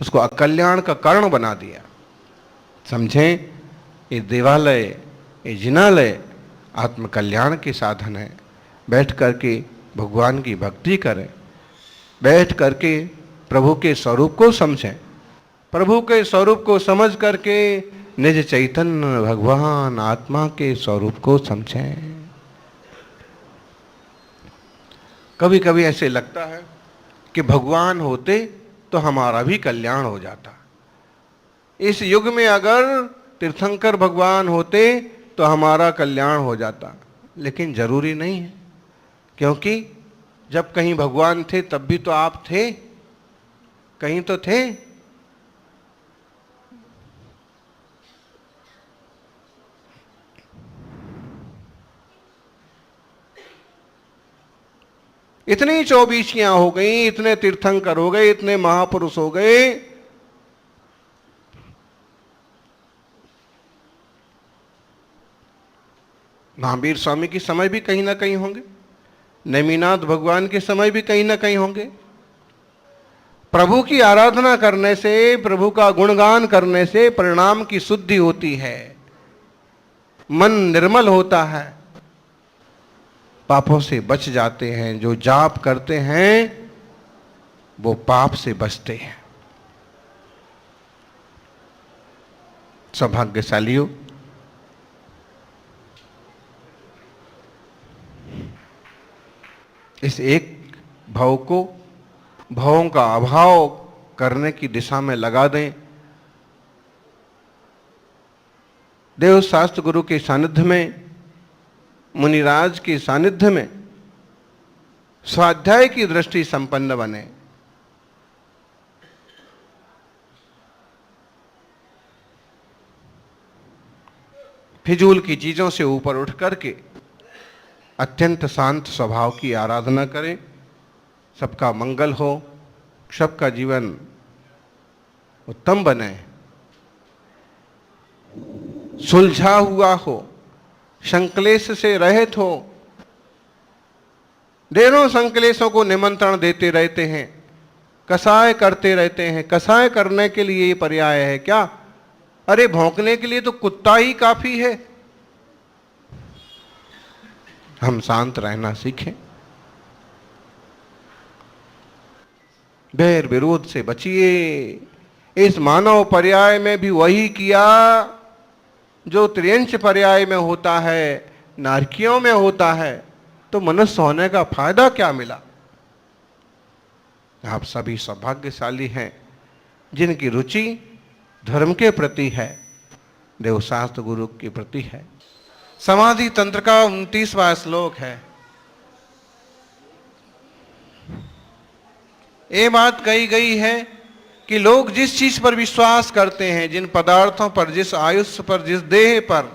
उसको अकल्याण का कारण बना दिया। समझें, ये देवालय, ये जिनालय आत्मकल्याण के साधन है। बैठ करके भगवान की भक्ति करें, बैठ करके प्रभु के स्वरूप को समझें, प्रभु के स्वरूप को समझ करके निज चैतन्य भगवान आत्मा के स्वरूप को समझें। कभी कभी ऐसे लगता है कि भगवान होते तो हमारा भी कल्याण हो जाता। इस युग में अगर तीर्थंकर भगवान होते तो हमारा कल्याण हो जाता, लेकिन जरूरी नहीं है, क्योंकि जब कहीं भगवान थे तब भी तो आप थे, कहीं तो थे। इतनी चौबीसियां हो गई, इतने तीर्थंकर हो गए, इतने महापुरुष हो गए, महावीर स्वामी के समय भी कहीं ना कहीं होंगे, नेमिनाथ भगवान के समय भी कहीं ना कहीं होंगे। प्रभु की आराधना करने से, प्रभु का गुणगान करने से परिणाम की शुद्धि होती है, मन निर्मल होता है, पापों से बच जाते हैं। जो जाप करते हैं वो पाप से बचते हैं। सौभाग्यशालियों, इस एक भाव को भावों का अभाव करने की दिशा में लगा दें। देव शास्त्र गुरु के सानिध्य में, मुनिराज के सानिध्य में स्वाध्याय की दृष्टि संपन्न बने। फिजूल की चीजों से ऊपर उठ करके अत्यंत शांत स्वभाव की आराधना करें। सबका मंगल हो, सबका जीवन उत्तम बने, सुलझा हुआ हो, संक्लेश से रहित हो। ढेरों संक्लेशों को निमंत्रण देते रहते हैं, कसाय करते रहते हैं। कसाय करने के लिए ये पर्याय है क्या? अरे भौंकने के लिए तो कुत्ता ही काफी है। हम शांत रहना सीखें, बैर विरोध से बचिए। इस मानव पर्याय में भी वही किया जो त्रियंश पर्याय में होता है, नारकियों में होता है। तो मनुष्य होने का फायदा क्या मिला? आप सभी सौभाग्यशाली हैं जिनकी रुचि धर्म के प्रति है, देवशास्त्र गुरु के प्रति है। समाधि तंत्र का 29वां श्लोक है। ये बात कही गई है कि लोग जिस चीज पर विश्वास करते हैं, जिन पदार्थों पर, जिस आयुष्य पर, जिस देह पर,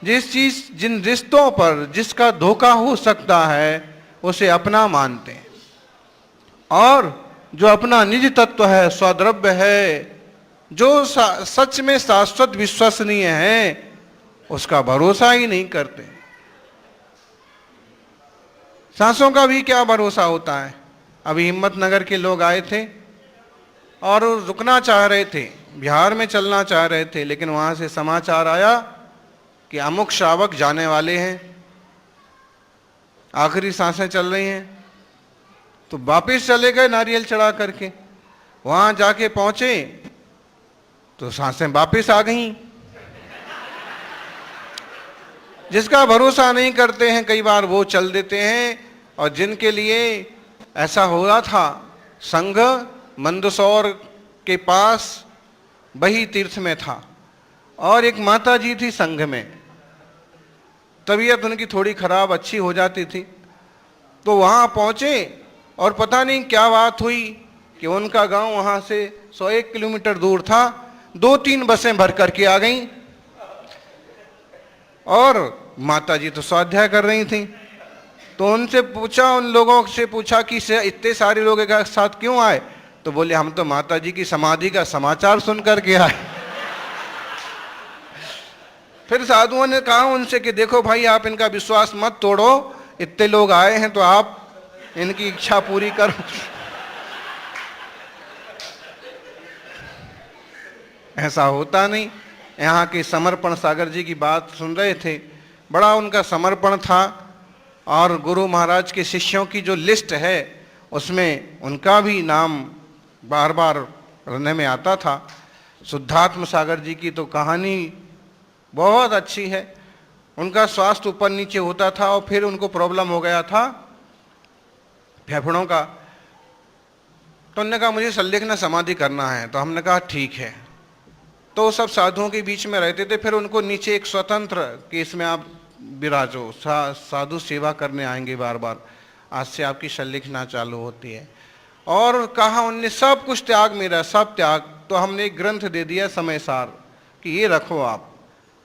जिस चीज, जिन रिश्तों पर जिसका धोखा हो सकता है, उसे अपना मानते हैं। और जो अपना निज तत्व है, स्वद्रव्य है, जो सच में शाश्वत विश्वसनीय है, उसका भरोसा ही नहीं करते। सांसों का भी क्या भरोसा होता है? अभी हिम्मतनगर के लोग आए थे और रुकना चाह रहे थे, बिहार में चलना चाह रहे थे, लेकिन वहां से समाचार आया कि अमुक श्रावक जाने वाले हैं, आखिरी सांसें चल रही हैं। तो वापिस चले गए नारियल चढ़ा करके। वहां जाके पहुंचे तो सांसें वापिस आ गईं। जिसका भरोसा नहीं करते हैं कई बार वो चल देते हैं। और जिनके लिए ऐसा हो रहा था, संघ मंदसौर के पास वही तीर्थ में था और एक माता जी थी संघ में, तबीयत उनकी थोड़ी खराब अच्छी हो जाती थी। तो वहाँ पहुँचे और पता नहीं क्या बात हुई कि उनका गांव वहाँ से 101 किलोमीटर दूर था। 2-3 बसें भर करके आ गईं और माता जी तो स्वाध्याय कर रही थी। तो उनसे पूछा, उन लोगों से पूछा कि इतने सारे लोग एक साथ क्यों आए? तो बोले हम तो माता जी की समाधि का समाचार सुन करके आए। फिर साधुओं ने कहा उनसे कि देखो भाई, आप इनका विश्वास मत तोड़ो, इतने लोग आए हैं तो आप इनकी इच्छा पूरी करो। ऐसा होता नहीं। यहाँ के समर्पण सागर जी की बात सुन रहे थे, बड़ा उनका समर्पण था। और गुरु महाराज के शिष्यों की जो लिस्ट है उसमें उनका भी नाम बार बार रहने में आता था। शुद्धात्म सागर जी की तो कहानी बहुत अच्छी है। उनका स्वास्थ्य ऊपर नीचे होता था और फिर उनको प्रॉब्लम हो गया था फेफड़ों का। तो उन्होंने कहा मुझे संलेखना समाधि करना है। तो हमने कहा ठीक है। तो सब साधुओं के बीच में रहते थे। फिर उनको नीचे एक स्वतंत्र कि इसमें आप विराजो, साधु सेवा करने आएंगे बार बार, आज से आपकी संलेखना चालू होती है। और कहा उनने सब कुछ त्याग, मेरा सब त्याग। तो हमने एक ग्रंथ दे दिया समय सार कि ये रखो आप,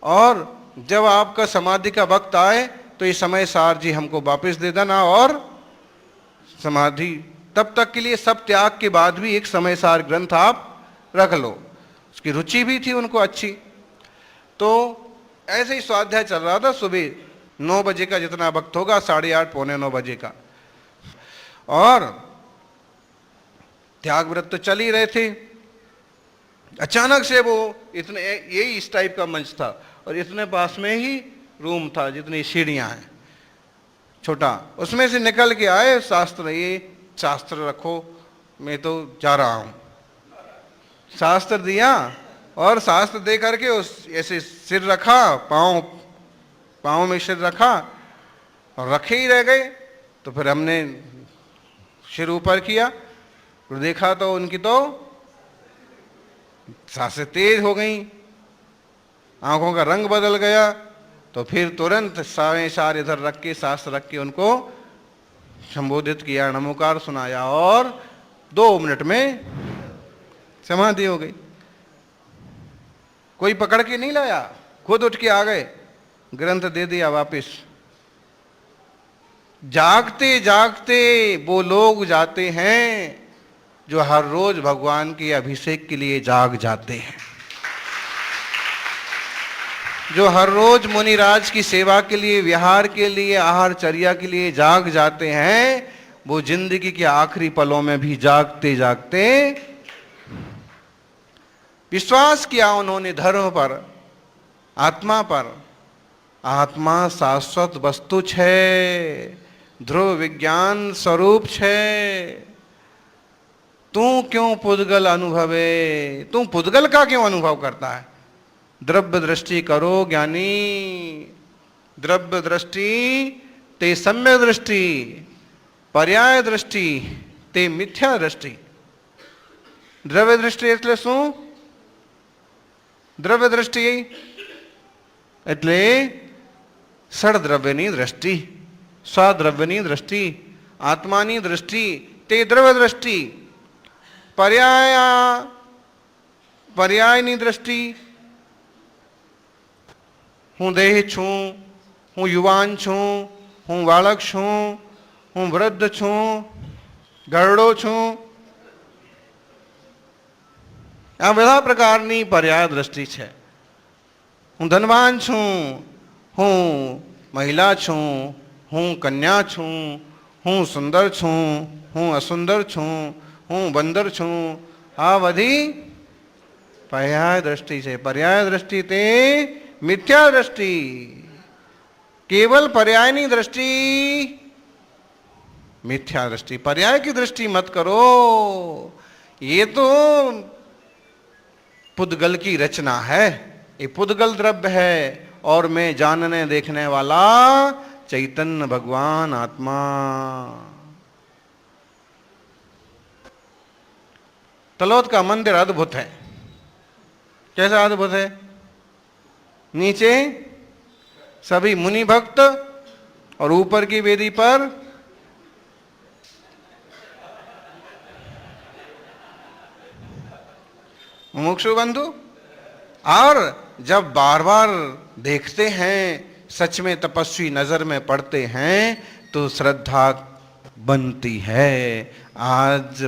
और जब आपका समाधि का वक्त आए तो ये समय सार जी हमको वापस दे देना। और समाधि तब तक के लिए सब त्याग के बाद भी एक समय सार ग्रंथ आप रख लो। उसकी रुचि भी थी उनको अच्छी। तो ऐसे ही स्वाध्याय चल रहा था। सुबह 9 बजे का जितना वक्त होगा, 8:30 पौने 9 बजे का, और त्याग व्रत तो चल ही रहे थे। अचानक से वो इतने, यही इस टाइप का मंच था और इतने पास में ही रूम था जितनी सीढ़ियां हैं, छोटा, उसमें से निकल के आए। शास्त्र, ये शास्त्र रखो, मैं तो जा रहा हूं। शास्त्र दिया और शास्त्र दे करके उस ऐसे सिर रखा, पाँव में सिर रखा और रखे ही रह गए। तो फिर हमने सिर ऊपर किया तो देखा तो उनकी तो सांसें तेज हो गई, आंखों का रंग बदल गया। तो फिर तुरंत सावें सार इधर रख के, शास्त्र रख के उनको संबोधित किया, नमोकार सुनाया और 2 मिनट में समाधि हो गई। कोई पकड़ के नहीं लाया, खुद उठ के आ गए, ग्रंथ दे दिया वापस। जागते जागते वो लोग जाते हैं जो हर रोज भगवान के अभिषेक के लिए जाग जाते हैं, जो हर रोज मुनिराज की सेवा के लिए, विहार के लिए, आहारचर्या के लिए जाग जाते हैं। वो जिंदगी के आखिरी पलों में भी जागते जागते विश्वास किया उन्होंने धर्म पर, आत्मा पर। आत्मा शाश्वत वस्तु छे, ध्रुव विज्ञान स्वरूप छे। तू क्यों पुद्गल अनुभवे, तू पुद्गल का क्यों अनुभव करता है? द्रव्य दृष्टि करो ज्ञानी, द्रव्य दृष्टि ते सम्यक दृष्टि, पर्याय दृष्टि ते मिथ्या दृष्टि। द्रव्य दृष्टि એટલે શું? દ્રવ્ય દ્રષ્ટિ એટલે સડદ્રવ્યની દ્રષ્ટિ, સ્વદ્રવ્યની દ્રષ્ટિ, આત્માની દ્રષ્ટિ, તે દ્રવ્ય દ્રષ્ટિ. પર્યાયની દ્રષ્ટિ, હું દેહ છું, હું યુવાન છું, હું બાળક છું, હું વૃદ્ધ છું, ઘરડો છું. આ બધા પ્રકારની પર્યાય દ્રષ્ટિ છે. હું ધનવાન છું, હું મહિલા છું, હું કન્યા છું, હું સુંદર છું, હું અસુંદર છું, હું બંદર છું. આ બધી પર્યાય દ્રષ્ટિ છે. પર્યાય દ્રષ્ટિ તે મિથ્યા દ્રષ્ટિ. केवल पर्यायनी दृष्टि मिथ्या दृष्टि, पर्याय की दृष्टि मत करो। ये तो पुद्गल की रचना है, ये पुद्गल द्रव्य है और मैं जानने देखने वाला चैतन्य भगवान आत्मा। तलोद का मंदिर अद्भुत है। कैसा अद्भुत है? नीचे सभी मुनि भक्त और ऊपर की वेदी पर मुमुक्षु बंधु। और जब बार बार देखते हैं, सच में तपस्वी नजर में पड़ते हैं तो श्रद्धा बनती है। आज